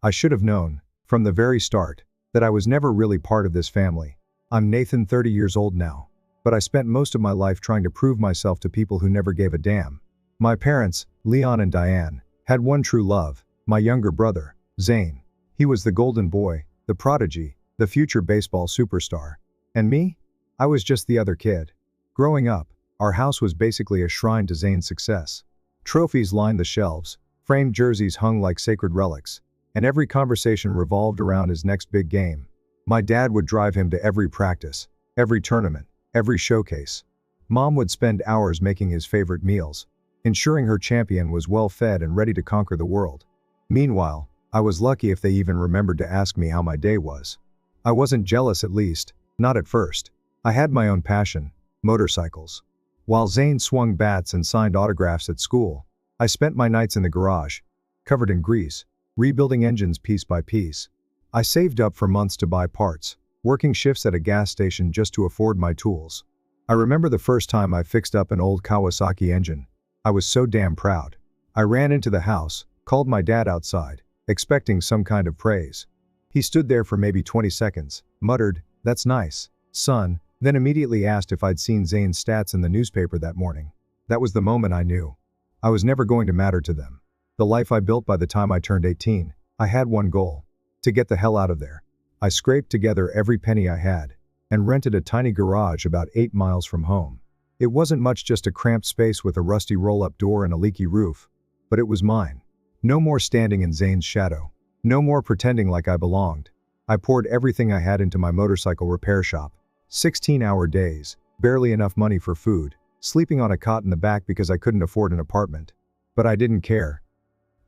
I should have known, from the very start, that I was never really part of this family. I'm Nathan, 30 years old now, but I spent most of my life trying to prove myself to people who never gave a damn. My parents, Leon and Diane, had one true love, my younger brother, Zane. He was the golden boy, the prodigy, the future baseball superstar. And me? I was just the other kid. Growing up, our house was basically a shrine to Zane's success. Trophies lined the shelves, framed jerseys hung like sacred relics, and every conversation revolved around his next big game. My dad would drive him to every practice, every tournament, every showcase. Mom would spend hours making his favorite meals, ensuring her champion was well fed and ready to conquer the world. Meanwhile, I was lucky if they even remembered to ask me how my day was. I wasn't jealous, at least, not at first. I had my own passion, motorcycles. While Zane swung bats and signed autographs at school, I spent my nights in the garage, covered in grease, rebuilding engines piece by piece. I saved up for months to buy parts, working shifts at a gas station just to afford my tools. I remember the first time I fixed up an old Kawasaki engine. I was so damn proud. I ran into the house, called my dad outside, expecting some kind of praise. He stood there for maybe 20 seconds, muttered, "That's nice, son," then immediately asked if I'd seen Zane's stats in the newspaper that morning. That was the moment I knew I was never going to matter to them. The life I built by the time I turned 18, I had one goal: to get the hell out of there. I scraped together every penny I had and rented a tiny garage about 8 miles from home. It wasn't much, just a cramped space with a rusty roll-up door and a leaky roof, but it was mine. No more standing in Zane's shadow. No more pretending like I belonged. I poured everything I had into my motorcycle repair shop. 16-hour days, barely enough money for food, sleeping on a cot in the back because I couldn't afford an apartment. But I didn't care.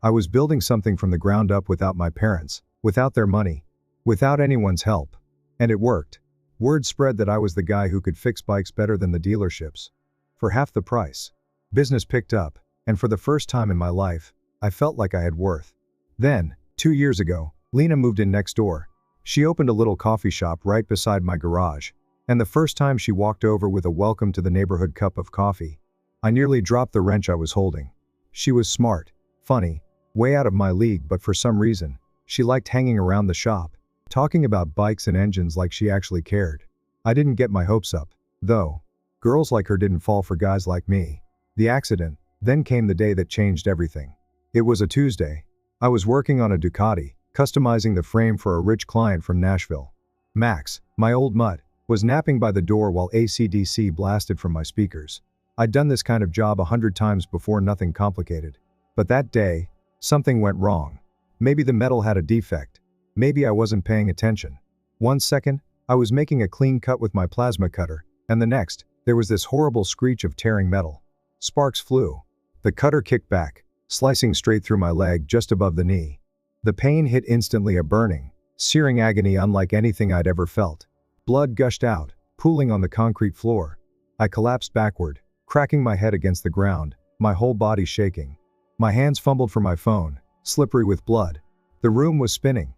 I was building something from the ground up without my parents, without their money, without anyone's help. And it worked. Word spread that I was the guy who could fix bikes better than the dealerships, for half the price. Business picked up, and for the first time in my life, I felt like I had worth. Then, 2 years ago, Lena moved in next door. She opened a little coffee shop right beside my garage, and the first time she walked over with a "welcome to the neighborhood" cup of coffee, I nearly dropped the wrench I was holding. She was smart, funny, way out of my league, but for some reason, she liked hanging around the shop, talking about bikes and engines like she actually cared. I didn't get my hopes up, though. Girls like her didn't fall for guys like me. The accident, then came the day that changed everything. It was a Tuesday. I was working on a Ducati, customizing the frame for a rich client from Nashville. Max, my old mutt, was napping by the door while AC/DC blasted from my speakers. I'd done this kind of job 100 times before, nothing complicated. But that day, something went wrong. Maybe the metal had a defect. Maybe I wasn't paying attention. 1 second, I was making a clean cut with my plasma cutter, and the next, there was this horrible screech of tearing metal. Sparks flew. The cutter kicked back, slicing straight through my leg just above the knee. The pain hit instantly, a burning, searing agony unlike anything I'd ever felt. Blood gushed out, pooling on the concrete floor. I collapsed backward, cracking my head against the ground, my whole body shaking. My hands fumbled for my phone, slippery with blood. The room was spinning.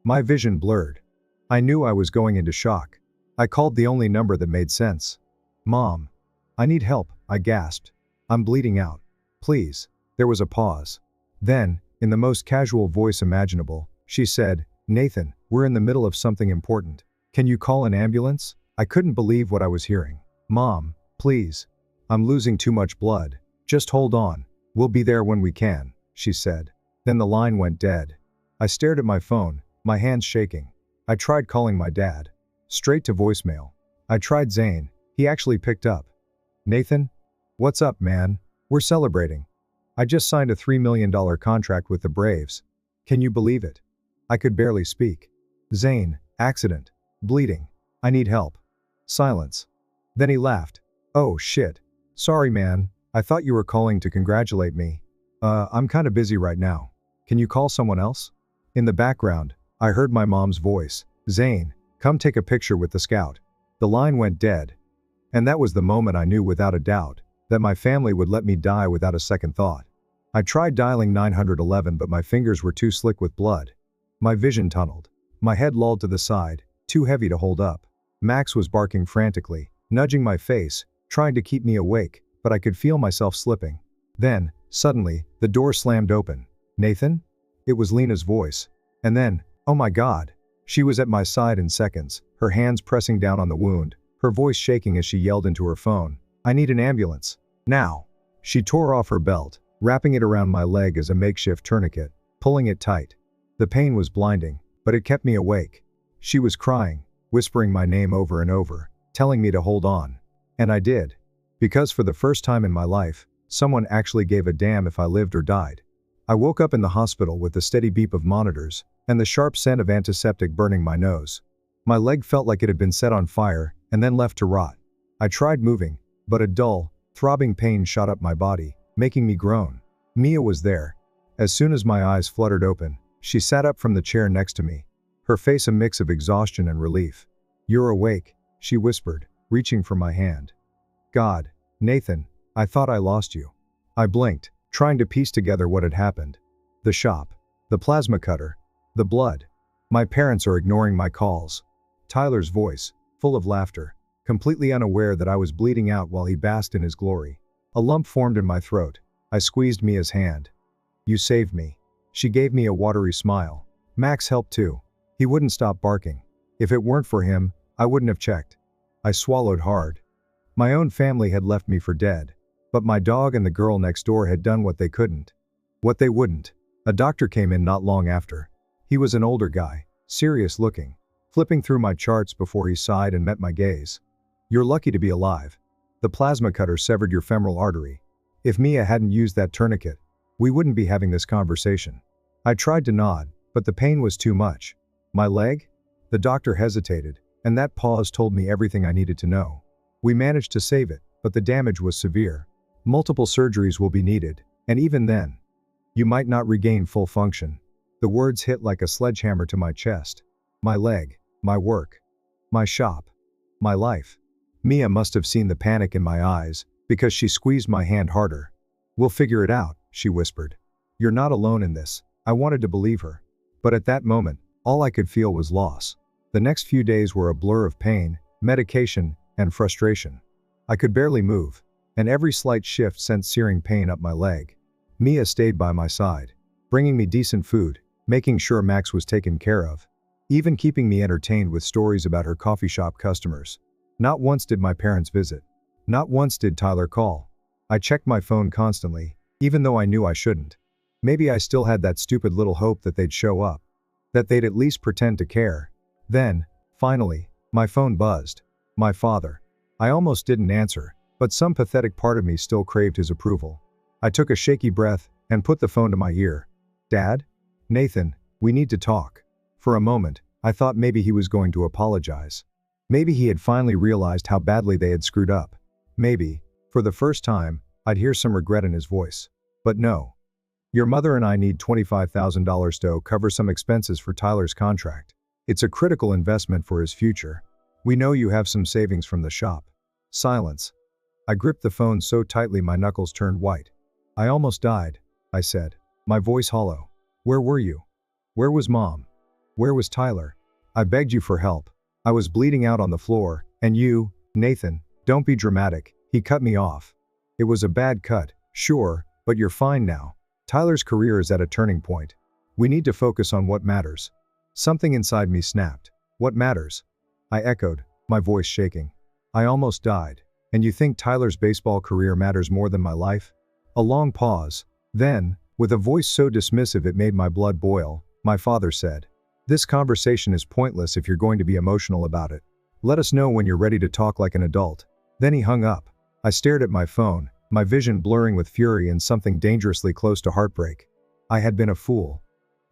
My vision blurred. I knew I was going into shock. I called the only number that made sense. "Mom. I need help," I gasped. "I'm bleeding out. Please." There was a pause. Then, in the most casual voice imaginable, she said, "Nathan, we're in the middle of something important. Can you call an ambulance?" I couldn't believe what I was hearing. "Mom, please. I'm losing too much blood. Just hold on. We'll be there when we can," she said. Then the line went dead. I stared at my phone, my hands shaking. I tried calling my dad. Straight to voicemail. I tried Zane. He actually picked up. "Nathan? What's up, man? We're celebrating. I just signed a $3 million contract with the Braves. Can you believe it?" I could barely speak. "Zane, accident. Bleeding. I need help." Silence. Then he laughed. "Oh shit. Sorry, man. I thought you were calling to congratulate me. I'm kinda busy right now. Can you call someone else?" In the background, I heard my mom's voice. "Zane, come take a picture with the scout." The line went dead. And that was the moment I knew without a doubt that my family would let me die without a second thought. I tried dialing 911, but my fingers were too slick with blood. My vision tunneled. My head lolled to the side, too heavy to hold up. Max was barking frantically, nudging my face, trying to keep me awake, but I could feel myself slipping. Then, suddenly, the door slammed open. "Nathan?" It was Lena's voice. And then, oh my God, she was at my side in seconds, her hands pressing down on the wound, her voice shaking as she yelled into her phone, "I need an ambulance. Now." She tore off her belt, wrapping it around my leg as a makeshift tourniquet, pulling it tight. The pain was blinding, but it kept me awake. She was crying, whispering my name over and over, telling me to hold on. And I did. Because for the first time in my life, someone actually gave a damn if I lived or died. I woke up in the hospital with the steady beep of monitors, and the sharp scent of antiseptic burning my nose. My leg felt like it had been set on fire, and then left to rot. I tried moving, but a dull, throbbing pain shot up my body, making me groan. Mia was there. As soon as my eyes fluttered open, she sat up from the chair next to me, her face a mix of exhaustion and relief. "You're awake," she whispered, reaching for my hand. "God, Nathan, I thought I lost you." I blinked, trying to piece together what had happened. The shop, the plasma cutter, the blood. My parents are ignoring my calls. Tyler's voice, full of laughter, completely unaware that I was bleeding out while he basked in his glory. A lump formed in my throat. I squeezed Mia's hand. "You saved me." She gave me a watery smile. Max helped too. He wouldn't stop barking. If it weren't for him, I wouldn't have checked. I swallowed hard. My own family had left me for dead. But my dog and the girl next door had done what they couldn't. What they wouldn't. A doctor came in not long after. He was an older guy, serious looking, flipping through my charts before he sighed and met my gaze. "You're lucky to be alive. The plasma cutter severed your femoral artery. If Mia hadn't used that tourniquet, we wouldn't be having this conversation." I tried to nod, but the pain was too much. "My leg?" The doctor hesitated, and that pause told me everything I needed to know. "We managed to save it, but the damage was severe. Multiple surgeries will be needed, and even then, you might not regain full function." The words hit like a sledgehammer to my chest. My leg, my work, my shop, my life. Mia must have seen the panic in my eyes, because she squeezed my hand harder. "We'll figure it out," she whispered. "You're not alone in this." I wanted to believe her. But at that moment, all I could feel was loss. The next few days were a blur of pain, medication, and frustration. I could barely move, and every slight shift sent searing pain up my leg. Mia stayed by my side, bringing me decent food, making sure Max was taken care of, even keeping me entertained with stories about her coffee shop customers. Not once did my parents visit. Not once did Tyler call. I checked my phone constantly, even though I knew I shouldn't. Maybe I still had that stupid little hope that they'd show up, that they'd at least pretend to care. Then, finally, my phone buzzed. My father. I almost didn't answer, but some pathetic part of me still craved his approval. I took a shaky breath and put the phone to my ear. "Dad? Nathan, we need to talk." For a moment, I thought maybe he was going to apologize. Maybe he had finally realized how badly they had screwed up. Maybe, for the first time, I'd hear some regret in his voice. But no. "Your mother and I need $25,000 to cover some expenses for Tyler's contract. It's a critical investment for his future. We know you have some savings from the shop." Silence. I gripped the phone so tightly my knuckles turned white. "I almost died," I said, my voice hollow. "Where were you? Where was Mom? Where was Tyler? I begged you for help. I was bleeding out on the floor, and you, Nathan, don't be dramatic," he cut me off. "It was a bad cut, sure, but you're fine now. Tyler's career is at a turning point. We need to focus on what matters." Something inside me snapped. "What matters?" I echoed, my voice shaking. "I almost died. And you think Tyler's baseball career matters more than my life?" A long pause. Then, with a voice so dismissive it made my blood boil, my father said, "This conversation is pointless if you're going to be emotional about it. Let us know when you're ready to talk like an adult." Then he hung up. I stared at my phone, my vision blurring with fury and something dangerously close to heartbreak. I had been a fool.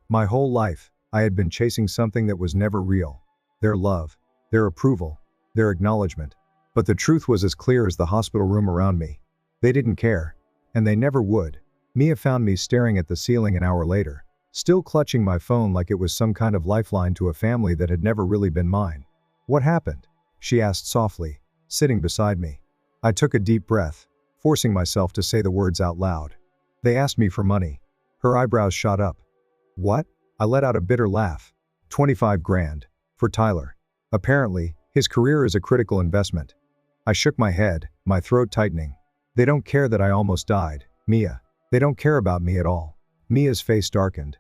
My whole life, I had been chasing something that was never real. Their love, their approval, their acknowledgement. But the truth was as clear as the hospital room around me. They didn't care. And they never would. Mia found me staring at the ceiling an hour later, still clutching my phone like it was some kind of lifeline to a family that had never really been mine. "What happened?" she asked softly, sitting beside me. I took a deep breath, forcing myself to say the words out loud. "They asked me for money." Her eyebrows shot up. "What?" I let out a bitter laugh. 25 grand. For Tyler. Apparently, his career is a critical investment. I shook my head, my throat tightening. "They don't care that I almost died, Mia. They don't care about me at all." Mia's face darkened.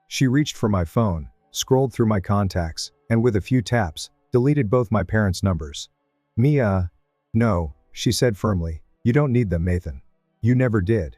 She reached for my phone, scrolled through my contacts, and with a few taps, deleted both my parents' numbers. Mia, no, she said firmly, you don't need them, Nathan. You never did.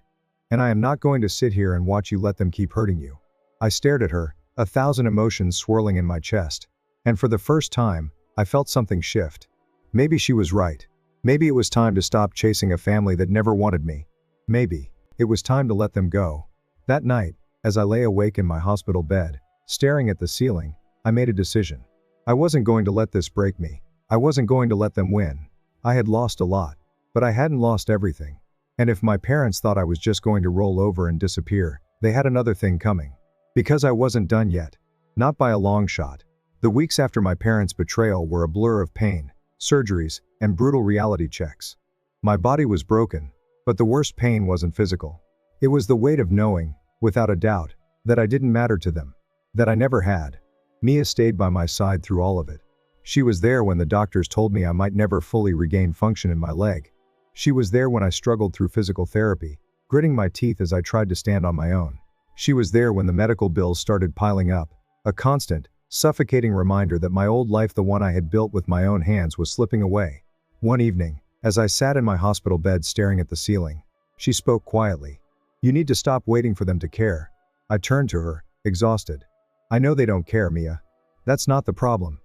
And I am not going to sit here and watch you let them keep hurting you. I stared at her, 1,000 emotions swirling in my chest. And for the first time, I felt something shift. Maybe she was right. Maybe it was time to stop chasing a family that never wanted me. Maybe it was time to let them go. That night, as I lay awake in my hospital bed, staring at the ceiling, I made a decision. I wasn't going to let this break me. I wasn't going to let them win. I had lost a lot, but I hadn't lost everything. And if my parents thought I was just going to roll over and disappear, they had another thing coming. Because I wasn't done yet. Not by a long shot. The weeks after my parents' betrayal were a blur of pain, surgeries, and brutal reality checks. My body was broken, but the worst pain wasn't physical. It was the weight of knowing, without a doubt, that I didn't matter to them. That I never had. Mia stayed by my side through all of it. She was there when the doctors told me I might never fully regain function in my leg. She was there when I struggled through physical therapy, gritting my teeth as I tried to stand on my own. She was there when the medical bills started piling up, a constant, suffocating reminder that my old life, the one I had built with my own hands, was slipping away. One evening, as I sat in my hospital bed staring at the ceiling, she spoke quietly. You need to stop waiting for them to care. I turned to her, exhausted. I know they don't care, Mia. That's not the problem.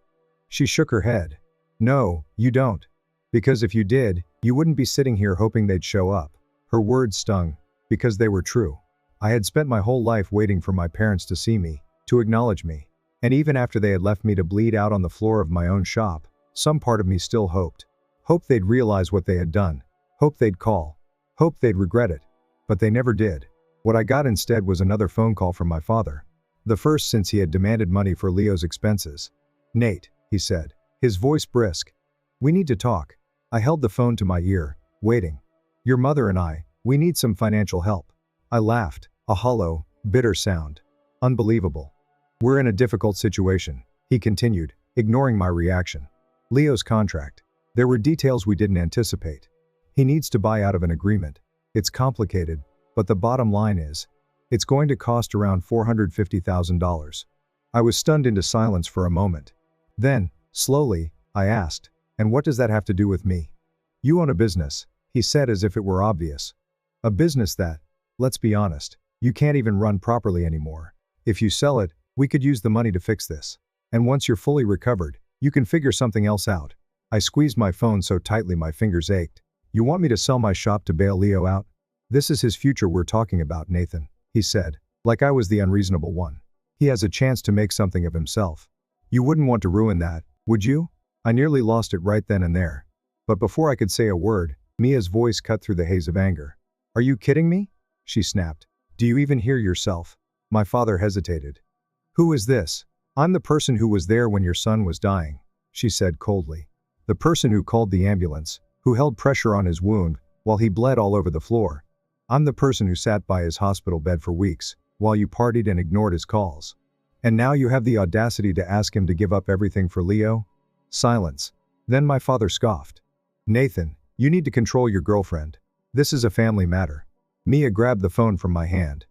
She shook her head. No, you don't. Because if you did, you wouldn't be sitting here hoping they'd show up. Her words stung, because they were true. I had spent my whole life waiting for my parents to see me, to acknowledge me. And even after they had left me to bleed out on the floor of my own shop, some part of me still hoped. Hoped they'd realize what they had done. Hoped they'd call. Hoped they'd regret it. But they never did. What I got instead was another phone call from my father. The first since he had demanded money for Leo's expenses. Nate, he said, his voice brisk. We need to talk. I held the phone to my ear, waiting. Your mother and I, we need some financial help. I laughed, a hollow, bitter sound. Unbelievable. We're in a difficult situation, he continued, ignoring my reaction. Leo's contract. There were details we didn't anticipate. He needs to buy out of an agreement. It's complicated, but the bottom line is, it's going to cost around $450,000. I was stunned into silence for a moment. Then, slowly, I asked, and what does that have to do with me? You own a business, he said as if it were obvious. A business that, let's be honest, you can't even run properly anymore. If you sell it, we could use the money to fix this. And once you're fully recovered, you can figure something else out. I squeezed my phone so tightly my fingers ached. You want me to sell my shop to bail Leo out? This is his future we're talking about, Nathan, he said, like I was the unreasonable one. He has a chance to make something of himself. You wouldn't want to ruin that, would you? I nearly lost it right then and there. But before I could say a word, Mia's voice cut through the haze of anger. Are you kidding me? She snapped. Do you even hear yourself? My father hesitated. Who is this? I'm the person who was there when your son was dying, she said coldly. The person who called the ambulance, who held pressure on his wound while he bled all over the floor. I'm the person who sat by his hospital bed for weeks while you partied and ignored his calls. And now you have the audacity to ask him to give up everything for Leo? Silence. Then my father scoffed. Nathan, you need to control your girlfriend. This is a family matter. Mia grabbed the phone from my hand.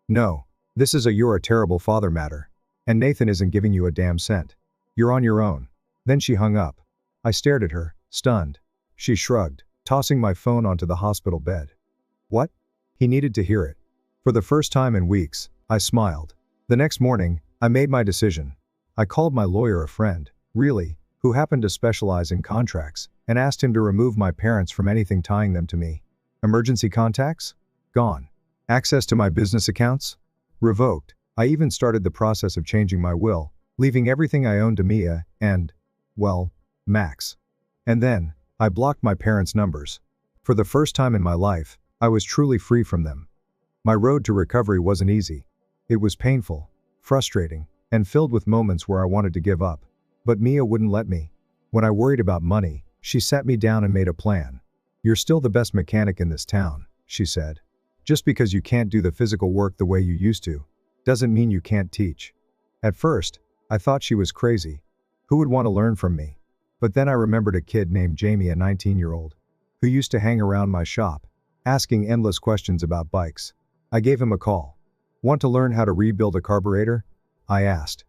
No, this is a you're a terrible father matter. And Nathan isn't giving you a damn cent. You're on your own. Then she hung up. I stared at her, stunned. She shrugged, tossing my phone onto the hospital bed. What? He needed to hear it. For the first time in weeks, I smiled. The next morning, I made my decision. I called my lawyer, a friend, really, who happened to specialize in contracts, and asked him to remove my parents from anything tying them to me. Emergency contacts? Gone. Access to my business accounts? Revoked. I even started the process of changing my will, leaving everything I owned to Mia and, well, Max. And then, I blocked my parents' numbers. For the first time in my life, I was truly free from them. My road to recovery wasn't easy. It was painful, frustrating, and filled with moments where I wanted to give up. But Mia wouldn't let me. When I worried about money, she sat me down and made a plan. You're still the best mechanic in this town, she said. Just because you can't do the physical work the way you used to, doesn't mean you can't teach. At first, I thought she was crazy. Who would want to learn from me? But then I remembered a kid named Jamie, a 19-year-old, who used to hang around my shop, asking endless questions about bikes. I gave him a call. Want to learn how to rebuild a carburetor? I asked.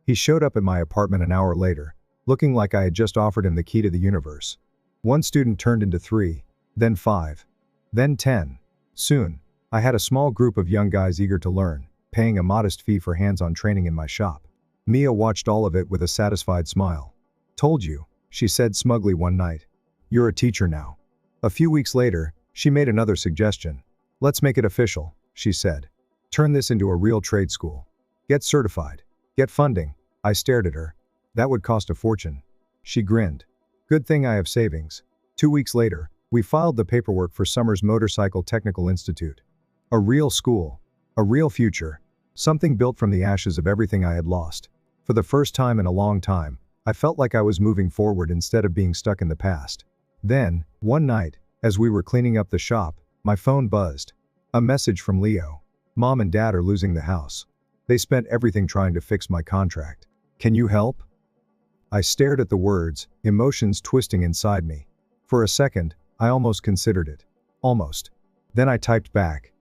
He showed up at my apartment an hour later, looking like I had just offered him the key to the universe. One student turned into 3, then 5, then 10. Soon, I had a small group of young guys eager to learn, paying a modest fee for hands-on training in my shop. Mia watched all of it with a satisfied smile. "Told you," she said smugly one night. "You're a teacher now." A few weeks later, she made another suggestion. "Let's make it official," she said. "Turn this into a real trade school. Get certified. Get funding." I stared at her. "That would cost a fortune." She grinned. "Good thing I have savings." 2 weeks later, we filed the paperwork for Summer's Motorcycle Technical Institute. A real school. A real future. Something built from the ashes of everything I had lost. For the first time in a long time, I felt like I was moving forward instead of being stuck in the past. Then, one night, as we were cleaning up the shop, my phone buzzed. A message from Leo. "Mom and Dad are losing the house. They spent everything trying to fix my contract. Can you help?" I stared at the words, emotions twisting inside me. For a second, I almost considered it. Almost. Then I typed back.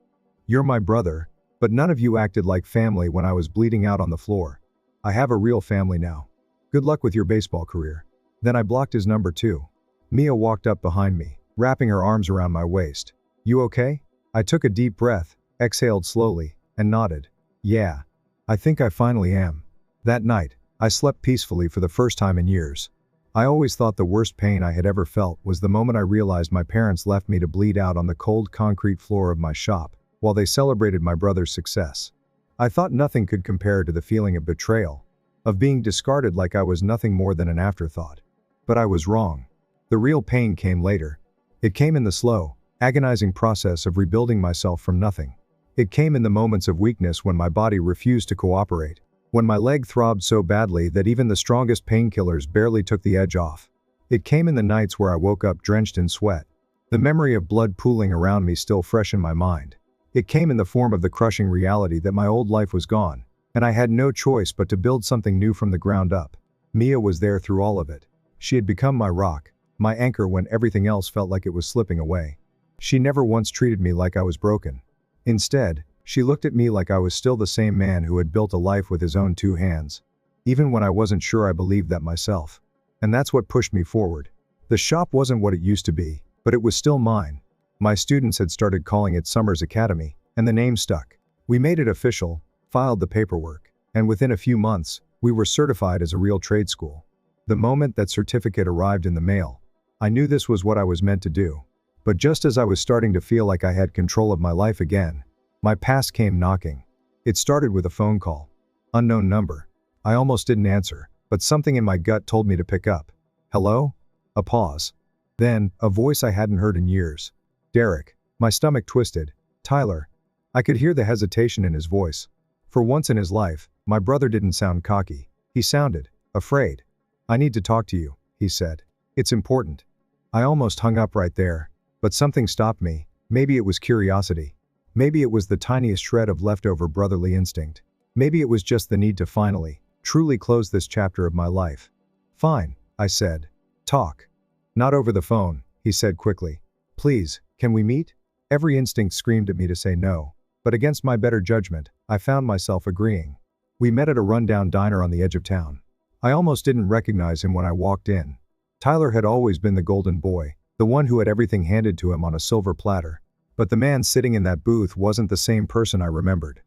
"You're my brother, but none of you acted like family when I was bleeding out on the floor. I have a real family now. Good luck with your baseball career." Then I blocked his number too. Mia walked up behind me, wrapping her arms around my waist. "You okay?" I took a deep breath, exhaled slowly, and nodded. "Yeah. I think I finally am." That night, I slept peacefully for the first time in years. I always thought the worst pain I had ever felt was the moment I realized my parents left me to bleed out on the cold concrete floor of my shop, while they celebrated my brother's success. I thought nothing could compare to the feeling of betrayal, of being discarded like I was nothing more than an afterthought. But I was wrong. The real pain came later. It came in the slow, agonizing process of rebuilding myself from nothing. It came in the moments of weakness when my body refused to cooperate, when my leg throbbed so badly that even the strongest painkillers barely took the edge off. It came in the nights where I woke up drenched in sweat, the memory of blood pooling around me still fresh in my mind. It came in the form of the crushing reality that my old life was gone, and I had no choice but to build something new from the ground up. Mia was there through all of it. She had become my rock, my anchor when everything else felt like it was slipping away. She never once treated me like I was broken. Instead, she looked at me like I was still the same man who had built a life with his own 2 hands. Even when I wasn't sure I believed that myself. And that's what pushed me forward. The shop wasn't what it used to be, but it was still mine. My students had started calling it Summer's Academy, and the name stuck. We made it official, filed the paperwork, and within a few months, we were certified as a real trade school. The moment that certificate arrived in the mail, I knew this was what I was meant to do. But just as I was starting to feel like I had control of my life again, my past came knocking. It started with a phone call. Unknown number. I almost didn't answer, but something in my gut told me to pick up. "Hello?" A pause. Then, a voice I hadn't heard in years. "Derek." My stomach twisted. "Tyler." I could hear the hesitation in his voice. For once in his life, my brother didn't sound cocky. He sounded afraid. "I need to talk to you," he said. "It's important." I almost hung up right there, but something stopped me. Maybe it was curiosity. Maybe it was the tiniest shred of leftover brotherly instinct. Maybe it was just the need to finally, truly close this chapter of my life. "Fine," I said. "Talk." "Not over the phone," he said quickly. "Please, can we meet?" Every instinct screamed at me to say no, but against my better judgment, I found myself agreeing. We met at a rundown diner on the edge of town. I almost didn't recognize him when I walked in. Tyler had always been the golden boy, the one who had everything handed to him on a silver platter. But the man sitting in that booth wasn't the same person I remembered.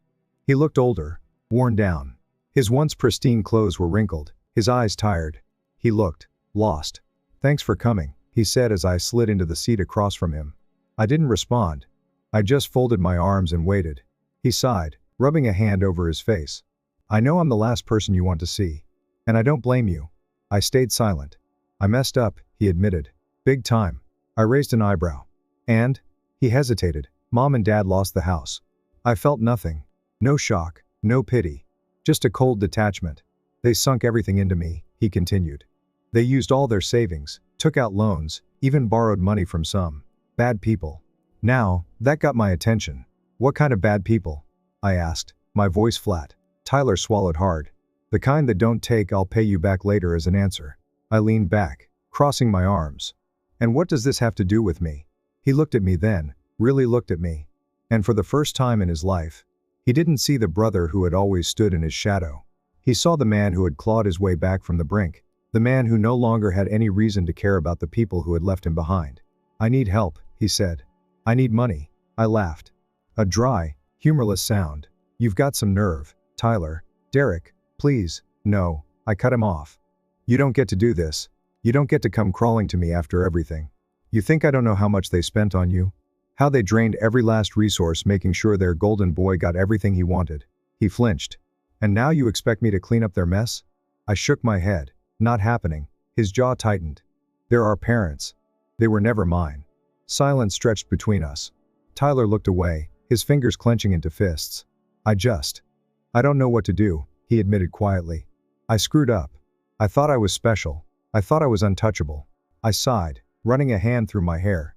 He looked older, worn down. His once pristine clothes were wrinkled, his eyes tired. He looked lost. "Thanks for coming," he said as I slid into the seat across from him. I didn't respond. I just folded my arms and waited. He sighed, rubbing a hand over his face. "I know I'm the last person you want to see. And I don't blame you." I stayed silent. "I messed up," he admitted. "Big time." I raised an eyebrow. "And?" He hesitated. "Mom and Dad lost the house." I felt nothing. No shock, no pity. Just a cold detachment. "They sunk everything into me," he continued. "They used all their savings, took out loans, even borrowed money from some bad people." Now, that got my attention. "What kind of bad people?" I asked, my voice flat. Tyler swallowed hard. "The kind that don't take 'I'll pay you back later' as an answer." I leaned back, crossing my arms. "And what does this have to do with me?" He looked at me then, really looked at me. And for the first time in his life, he didn't see the brother who had always stood in his shadow. He saw the man who had clawed his way back from the brink, the man who no longer had any reason to care about the people who had left him behind. "I need help," he said. "I need money." I laughed. A dry, humorless sound. "You've got some nerve, Tyler." "Derek, please." "No," I cut him off. "You don't get to do this. You don't get to come crawling to me after everything. You think I don't know how much they spent on you? How they drained every last resource making sure their golden boy got everything he wanted." He flinched. "And now you expect me to clean up their mess?" I shook my head. "Not happening." His jaw tightened. "They're our parents. They were never mine." Silence stretched between us. Tyler looked away, his fingers clenching into fists. I don't know what to do," he admitted quietly. "I screwed up. I thought I was special. I thought I was untouchable." I sighed, running a hand through my hair.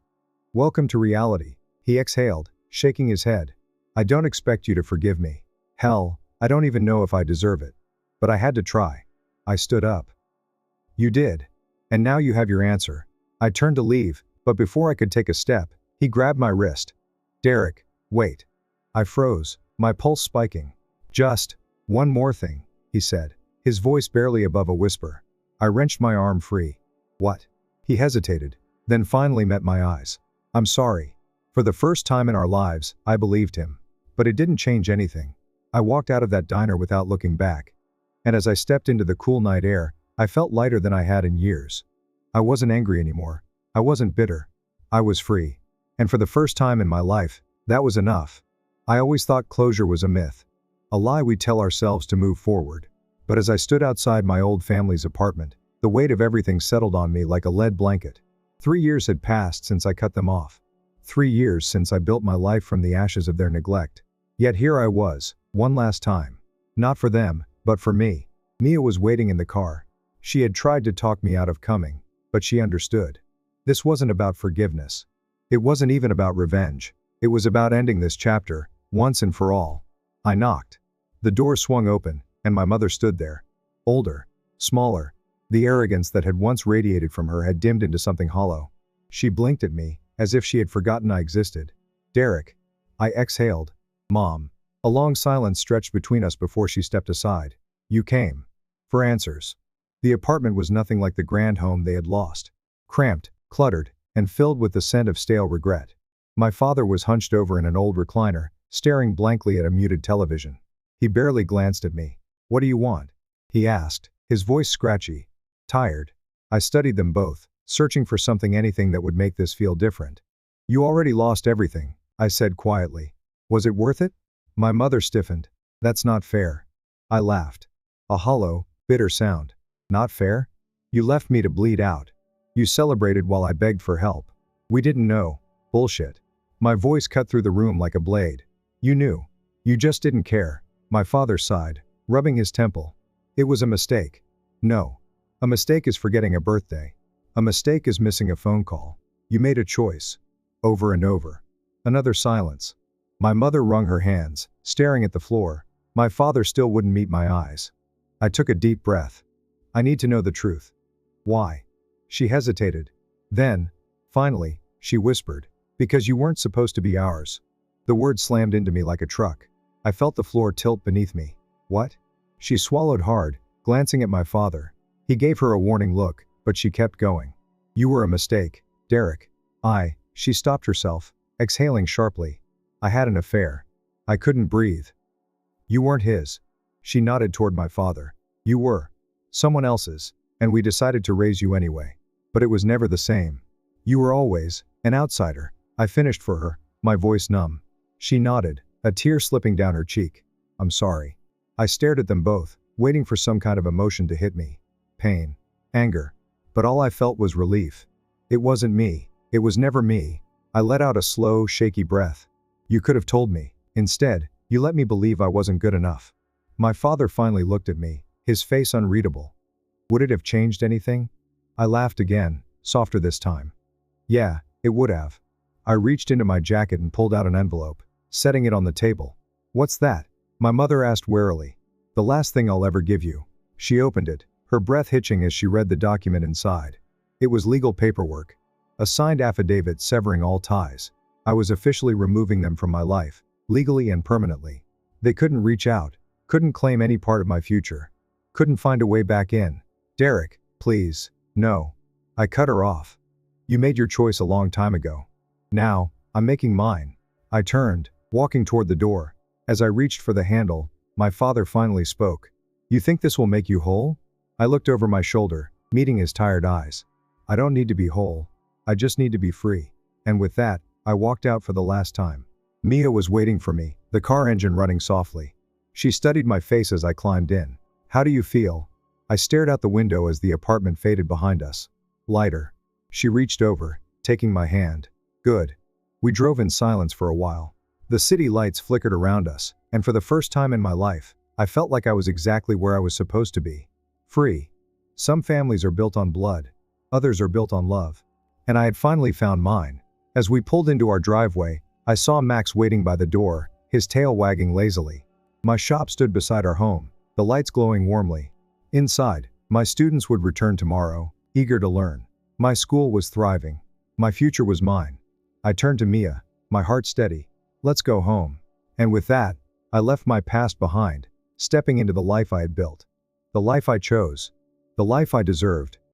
"Welcome to reality," he exhaled, shaking his head. "I don't expect you to forgive me. Hell, I don't even know if I deserve it. But I had to try." I stood up. "You did. And now you have your answer." I turned to leave, but before I could take a step, he grabbed my wrist. "Derek, wait." I froze, my pulse spiking. "Just one more thing," he said, his voice barely above a whisper. I wrenched my arm free. "What?" He hesitated, then finally met my eyes. "I'm sorry." For the first time in our lives, I believed him. But it didn't change anything. I walked out of that diner without looking back. And as I stepped into the cool night air, I felt lighter than I had in years. I wasn't angry anymore. I wasn't bitter. I was free. And for the first time in my life, that was enough. I always thought closure was a myth. A lie we tell ourselves to move forward. But as I stood outside my old family's apartment, the weight of everything settled on me like a lead blanket. 3 years had passed since I cut them off. 3 years since I built my life from the ashes of their neglect. Yet here I was, one last time. Not for them, but for me. Mia was waiting in the car. She had tried to talk me out of coming, but she understood. This wasn't about forgiveness. It wasn't even about revenge. It was about ending this chapter, once and for all. I knocked. The door swung open, and my mother stood there. Older, smaller. The arrogance that had once radiated from her had dimmed into something hollow. She blinked at me, as if she had forgotten I existed. "Derek." I exhaled. "Mom." A long silence stretched between us before she stepped aside. "You came for answers." The apartment was nothing like the grand home they had lost. Cramped, cluttered, and filled with the scent of stale regret. My father was hunched over in an old recliner, staring blankly at a muted television. He barely glanced at me. "What do you want?" he asked, his voice scratchy. "Tired." I studied them both, searching for anything that would make this feel different. "You already lost everything," I said quietly. "Was it worth it?" My mother stiffened. "That's not fair." I laughed. A hollow, bitter sound. "Not fair? You left me to bleed out. You celebrated while I begged for help. We didn't know." "Bullshit." My voice cut through the room like a blade. "You knew. You just didn't care." My father sighed, rubbing his temple. "It was a mistake." "No. A mistake is forgetting a birthday. A mistake is missing a phone call. You made a choice." Over and over. Another silence. My mother wrung her hands, staring at the floor. My father still wouldn't meet my eyes. I took a deep breath. "I need to know the truth." "Why?" She hesitated. Then, finally, she whispered, "Because you weren't supposed to be ours." The word slammed into me like a truck. I felt the floor tilt beneath me. "What?" She swallowed hard, glancing at my father. He gave her a warning look, but she kept going. "You were a mistake, Derek." She stopped herself, exhaling sharply. "I had an affair. I couldn't breathe." "You weren't his." She nodded toward my father. "You were. Someone else's, and we decided to raise you anyway. But it was never the same. You were always an outsider." I finished for her, my voice numb. She nodded, a tear slipping down her cheek. "I'm sorry." I stared at them both, waiting for some kind of emotion to hit me. Pain. Anger. But all I felt was relief. It wasn't me. It was never me. I let out a slow, shaky breath. "You could have told me. Instead, you let me believe I wasn't good enough." My father finally looked at me, his face unreadable. "Would it have changed anything?" I laughed again, softer this time. "Yeah, it would have." I reached into my jacket and pulled out an envelope, setting it on the table. "What's that?" my mother asked warily. "The last thing I'll ever give you." She opened it, her breath hitching as she read the document inside. It was legal paperwork. A signed affidavit severing all ties. I was officially removing them from my life, legally and permanently. They couldn't reach out, couldn't claim any part of my future. Couldn't find a way back in. Derek, please. No. I cut her off. You made your choice a long time ago. Now, I'm making mine. I turned, walking toward the door. As I reached for the handle, my father finally spoke. You think this will make you whole? I looked over my shoulder, meeting his tired eyes. I don't need to be whole. I just need to be free. And with that, I walked out for the last time. Mia was waiting for me, the car engine running softly. She studied my face as I climbed in. How do you feel? I stared out the window as the apartment faded behind us. Lighter. She reached over, taking my hand. Good. We drove in silence for a while. The city lights flickered around us, and for the first time in my life, I felt like I was exactly where I was supposed to be. Free. Some families are built on blood. Others are built on love. And I had finally found mine. As we pulled into our driveway, I saw Max waiting by the door, his tail wagging lazily. My shop stood beside our home, the lights glowing warmly. Inside, my students would return tomorrow, eager to learn. My school was thriving. My future was mine. I turned to Mia, my heart steady. Let's go home. And with that, I left my past behind, stepping into the life I had built. The life I chose. The life I deserved.